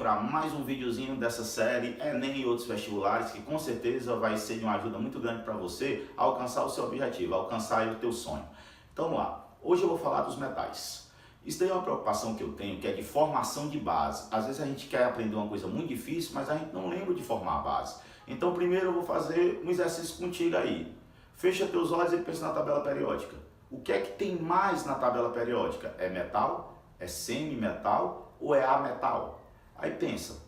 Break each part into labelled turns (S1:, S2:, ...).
S1: para mais um videozinho dessa série Enem e outros vestibulares, que com certeza vai ser de uma ajuda muito grande para você alcançar o seu objetivo, alcançar o teu sonho. Então vamos lá, hoje eu vou falar dos metais. Isso daí é uma preocupação que eu tenho, que é de formação de base. Às vezes a gente quer aprender uma coisa muito difícil, mas a gente não lembra de formar a base. Então primeiro eu vou fazer um exercício contigo aí. Fecha teus olhos e pensa na tabela periódica. O que é que tem mais na tabela periódica? É metal? É semimetal ou é ametal? Aí pensa.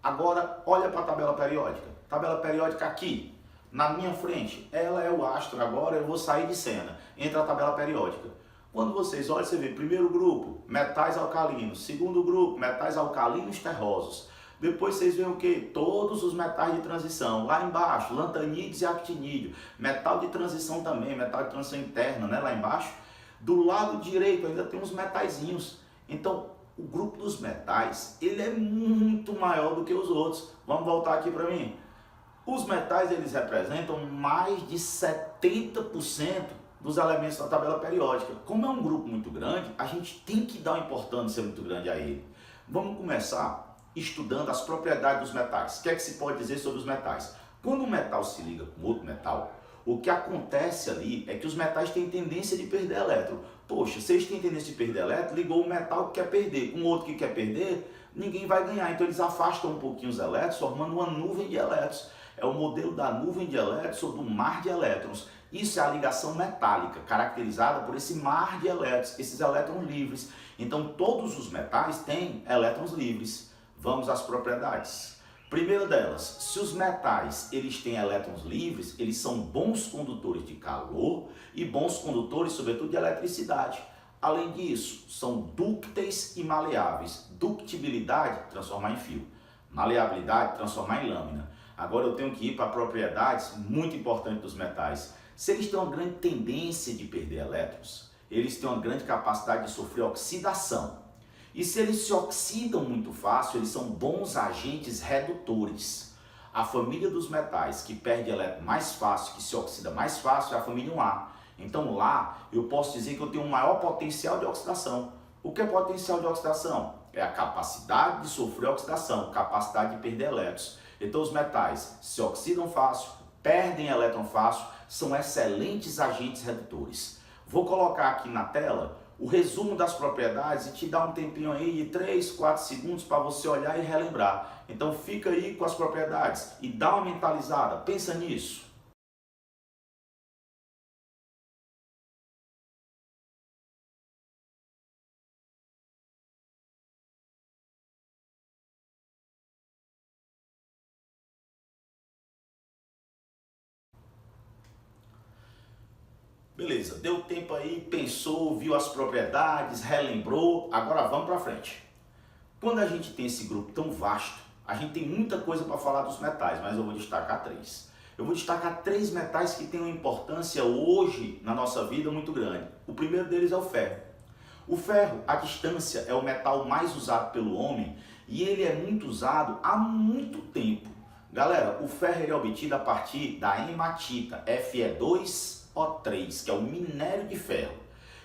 S1: Agora olha para a tabela periódica. Tabela periódica aqui, na minha frente, ela é o astro. Agora eu vou sair de cena. Entra a tabela periódica. Quando vocês olham, você vê primeiro grupo, metais alcalinos. Segundo grupo, metais alcalinos terrosos. Depois vocês veem o que? Todos os metais de transição. Lá embaixo, lantanídeos e actinídeo. Metal de transição também, metal de transição interna, né? Lá embaixo. Do lado direito ainda tem uns metaizinhos. Então, o grupo dos metais, ele é muito maior do que os outros. Vamos voltar aqui para mim. Os metais, eles representam mais de 70% dos elementos da tabela periódica. Como é um grupo muito grande, a gente tem que dar uma importância muito grande a ele. Vamos começar estudando as propriedades dos metais. O que é que se pode dizer sobre os metais? Quando um metal se liga com outro metal, o que acontece ali é que os metais têm tendência de perder elétron. Poxa, se eles têm tendência de perder elétron, ligou o metal que quer perder com outro que quer perder, ninguém vai ganhar. Então eles afastam um pouquinho os elétrons, formando uma nuvem de elétrons. É o modelo da nuvem de elétrons ou do mar de elétrons. Isso é a ligação metálica, caracterizada por esse mar de elétrons, esses elétrons livres. Então todos os metais têm elétrons livres. Vamos às propriedades. Primeira delas, se os metais eles têm elétrons livres, eles são bons condutores de calor e bons condutores, sobretudo, de eletricidade. Além disso, são dúcteis e maleáveis. Ductibilidade, transformar em fio. Maleabilidade, transformar em lâmina. Agora eu tenho que ir para propriedades muito importantes dos metais. Se eles têm uma grande tendência de perder elétrons, eles têm uma grande capacidade de sofrer oxidação. E se eles se oxidam muito fácil, eles são bons agentes redutores. A família dos metais que perde elétron mais fácil, que se oxida mais fácil, é a família 1A. Então lá eu posso dizer que eu tenho um maior potencial de oxidação. O que é potencial de oxidação? É a capacidade de sofrer oxidação, capacidade de perder elétrons. Então os metais se oxidam fácil, perdem elétron fácil, são excelentes agentes redutores. Vou colocar aqui na tela o resumo das propriedades e te dar um tempinho aí de 3, 4 segundos para você olhar e relembrar. Então fica aí com as propriedades e dá uma mentalizada, pensa nisso. Beleza, deu tempo aí, pensou, viu as propriedades, relembrou, agora vamos para frente. Quando a gente tem esse grupo tão vasto, a gente tem muita coisa para falar dos metais, mas eu vou destacar 3. Eu vou destacar 3 metais que têm uma importância hoje na nossa vida muito grande. O primeiro deles é o ferro. O ferro, à distância, é o metal mais usado pelo homem e ele é muito usado há muito tempo. Galera, o ferro é obtido a partir da hematita, Fe2O3, que é o minério de ferro.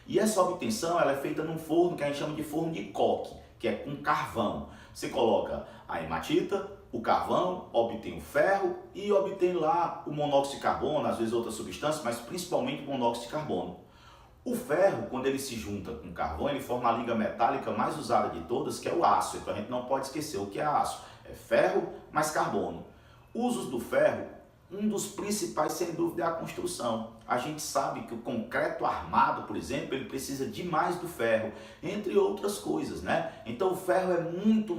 S1: E essa obtenção ela é feita num forno que a gente chama de forno de coque, que é com carvão. Você coloca a hematita, o carvão, obtém o ferro e obtém lá o monóxido de carbono, às vezes outras substâncias, mas principalmente o monóxido de carbono. O ferro, quando ele se junta com o carvão, ele forma a liga metálica mais usada de todas, que é o aço. Então a gente não pode esquecer o que é aço. É ferro mais carbono. Usos do ferro, um dos principais, sem dúvida, é a construção. A gente sabe que o concreto armado, por exemplo, ele precisa demais do ferro, entre outras coisas, né? Então o ferro é muito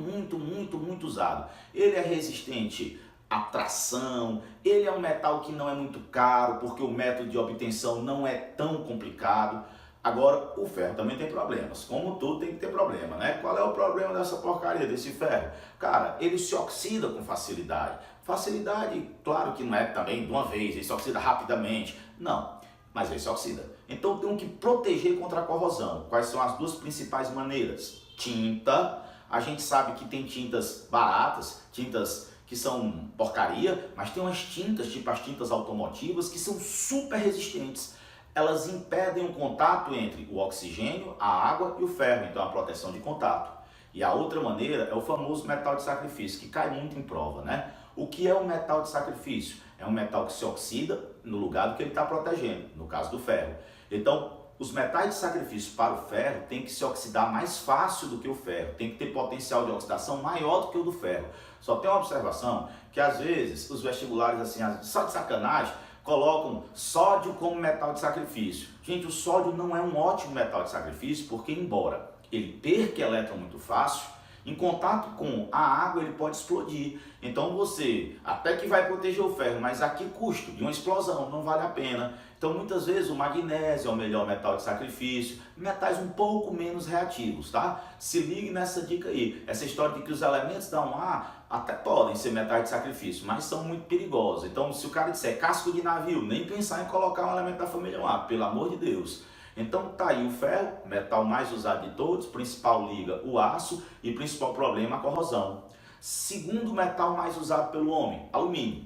S1: usado. Ele é resistente à tração, ele é um metal que não é muito caro, porque o método de obtenção não é tão complicado. Agora, o ferro também tem problemas, como tudo tem que ter problema, né? Qual é o problema dessa porcaria, desse ferro? Cara, ele se oxida com facilidade. Facilidade, claro que não é também de uma vez, ele se oxida rapidamente. Não, mas ele se oxida. Então tem que proteger contra a corrosão. Quais são as duas principais maneiras? Tinta. A gente sabe que tem tintas baratas, tintas que são porcaria, mas tem umas tintas, tipo as tintas automotivas, que são super resistentes. Elas impedem o contato entre o oxigênio, a água e o ferro, então a proteção de contato. E a outra maneira é o famoso metal de sacrifício, que cai muito em prova, né? O que é um metal de sacrifício? É um metal que se oxida no lugar do que ele está protegendo, no caso do ferro. Então, os metais de sacrifício para o ferro têm que se oxidar mais fácil do que o ferro, tem que ter potencial de oxidação maior do que o do ferro. Só tem uma observação que às vezes os vestibulares, assim, só de sacanagem, colocam sódio como metal de sacrifício. Gente, o sódio não é um ótimo metal de sacrifício porque, embora ele perca elétron muito fácil, em contato com a água ele pode explodir. Então você até que vai proteger o ferro, mas a que custo? De uma explosão, não vale a pena. Então muitas vezes o magnésio é o melhor metal de sacrifício, metais um pouco menos reativos, tá? Se ligue nessa dica aí. Essa história de que os elementos da 1A até podem ser metais de sacrifício, mas são muito perigosos. Então se o cara disser casco de navio, nem pensar em colocar um elemento da família 1A, pelo amor de Deus. Então tá aí o ferro, metal mais usado de todos, principal liga o aço e principal problema a corrosão. Segundo metal mais usado pelo homem, alumínio.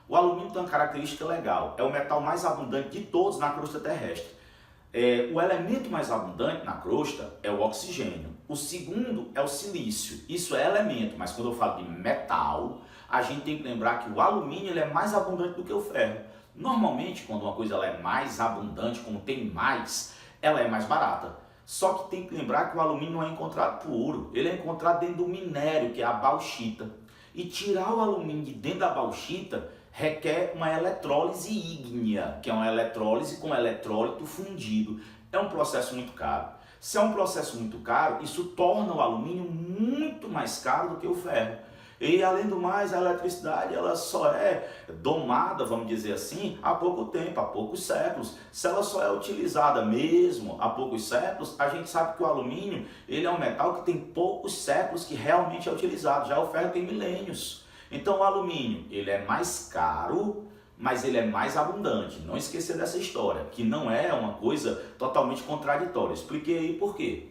S1: O alumínio tem uma característica legal, é o metal mais abundante de todos na crosta terrestre. O elemento mais abundante na crosta é o oxigênio. O segundo é o silício. Isso é elemento, mas quando eu falo de metal, a gente tem que lembrar que o alumínio ele é mais abundante do que o ferro. Normalmente, quando uma coisa ela é mais abundante, como tem mais, ela é mais barata. Só que tem que lembrar que o alumínio não é encontrado por ouro, ele é encontrado dentro do minério, que é a bauxita. E tirar o alumínio de dentro da bauxita requer uma eletrólise ígnea, que é uma eletrólise com eletrólito fundido. É um processo muito caro. Se é um processo muito caro, isso torna o alumínio muito mais caro do que o ferro. E além do mais, a eletricidade ela só é domada, vamos dizer assim, há pouco tempo, há poucos séculos. Se ela só é utilizada mesmo há poucos séculos, a gente sabe que o alumínio ele é um metal que tem poucos séculos que realmente é utilizado. Já o ferro tem milênios. Então o alumínio ele é mais caro, mas ele é mais abundante. Não esquecer dessa história, que não é uma coisa totalmente contraditória. Expliquei aí por quê.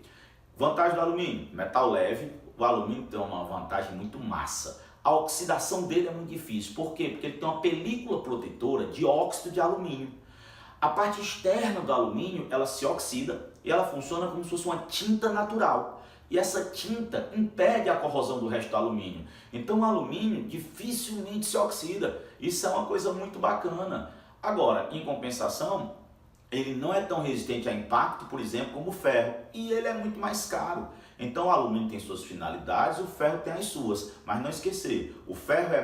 S1: Vantagem do alumínio, metal leve. O alumínio tem uma vantagem muito massa. A oxidação dele é muito difícil. Por quê? Porque ele tem uma película protetora de óxido de alumínio. A parte externa do alumínio, ela se oxida e ela funciona como se fosse uma tinta natural. E essa tinta impede a corrosão do resto do alumínio. Então o alumínio dificilmente se oxida. Isso é uma coisa muito bacana. Agora, em compensação, ele não é tão resistente a impacto, por exemplo, como o ferro. E ele é muito mais caro. Então o alumínio tem suas finalidades, o ferro tem as suas. Mas não esquecer, o ferro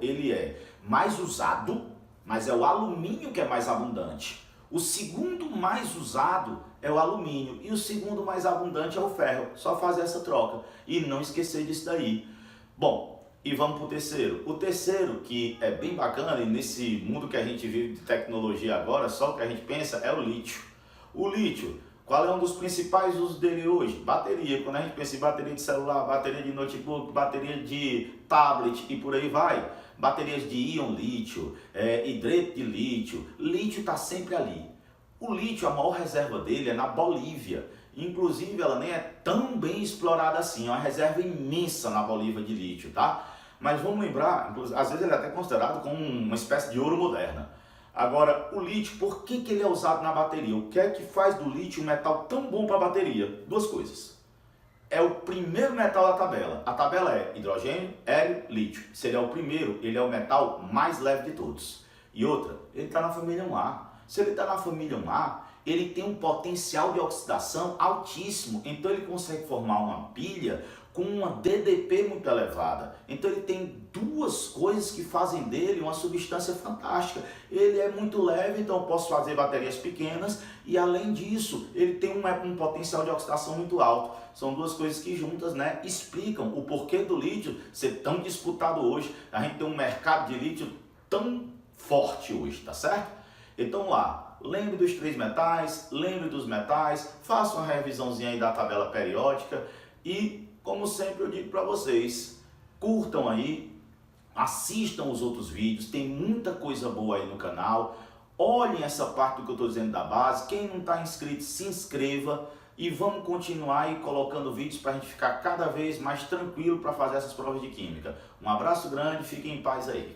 S1: ele é mais usado, mas é o alumínio que é mais abundante. O segundo mais usado é o alumínio e o segundo mais abundante é o ferro. Só fazer essa troca e não esquecer disso daí. Bom, e vamos para o terceiro. O terceiro, que é bem bacana e nesse mundo que a gente vive de tecnologia agora, só o que a gente pensa é o lítio. O lítio, qual é um dos principais usos dele hoje? Bateria. Quando a gente pensa em bateria de celular, bateria de notebook, bateria de tablet e por aí vai. Baterias de íon lítio, hidreto de lítio. Lítio está sempre ali. O lítio, a maior reserva dele é na Bolívia. Inclusive, ela nem é tão bem explorada assim. É uma reserva imensa na Bolívia de lítio, tá? Mas vamos lembrar, às vezes ele é até considerado como uma espécie de ouro moderna. Agora, o lítio, por que ele é usado na bateria? O que é que faz do lítio um metal tão bom para a bateria? Duas coisas. É o primeiro metal da tabela. A tabela é hidrogênio, hélio, lítio. Se ele é o primeiro, ele é o metal mais leve de todos. E outra, ele está na família 1A. Se ele está na família 1A, ele tem um potencial de oxidação altíssimo. Então ele consegue formar uma pilha com uma DDP muito elevada. Então ele tem duas coisas que fazem dele uma substância fantástica. Ele é muito leve, então eu posso fazer baterias pequenas e além disso, ele tem um potencial de oxidação muito alto. São duas coisas que juntas, né, explicam o porquê do lítio ser tão disputado hoje. A gente tem um mercado de lítio tão forte hoje, tá certo? Então lá, lembre dos três metais, lembre dos metais, faça uma revisãozinha aí da tabela periódica e, como sempre eu digo para vocês, curtam aí, assistam os outros vídeos, tem muita coisa boa aí no canal, olhem essa parte do que eu estou dizendo da base, quem não está inscrito se inscreva e vamos continuar aí colocando vídeos para a gente ficar cada vez mais tranquilo para fazer essas provas de química. Um abraço grande, fiquem em paz aí.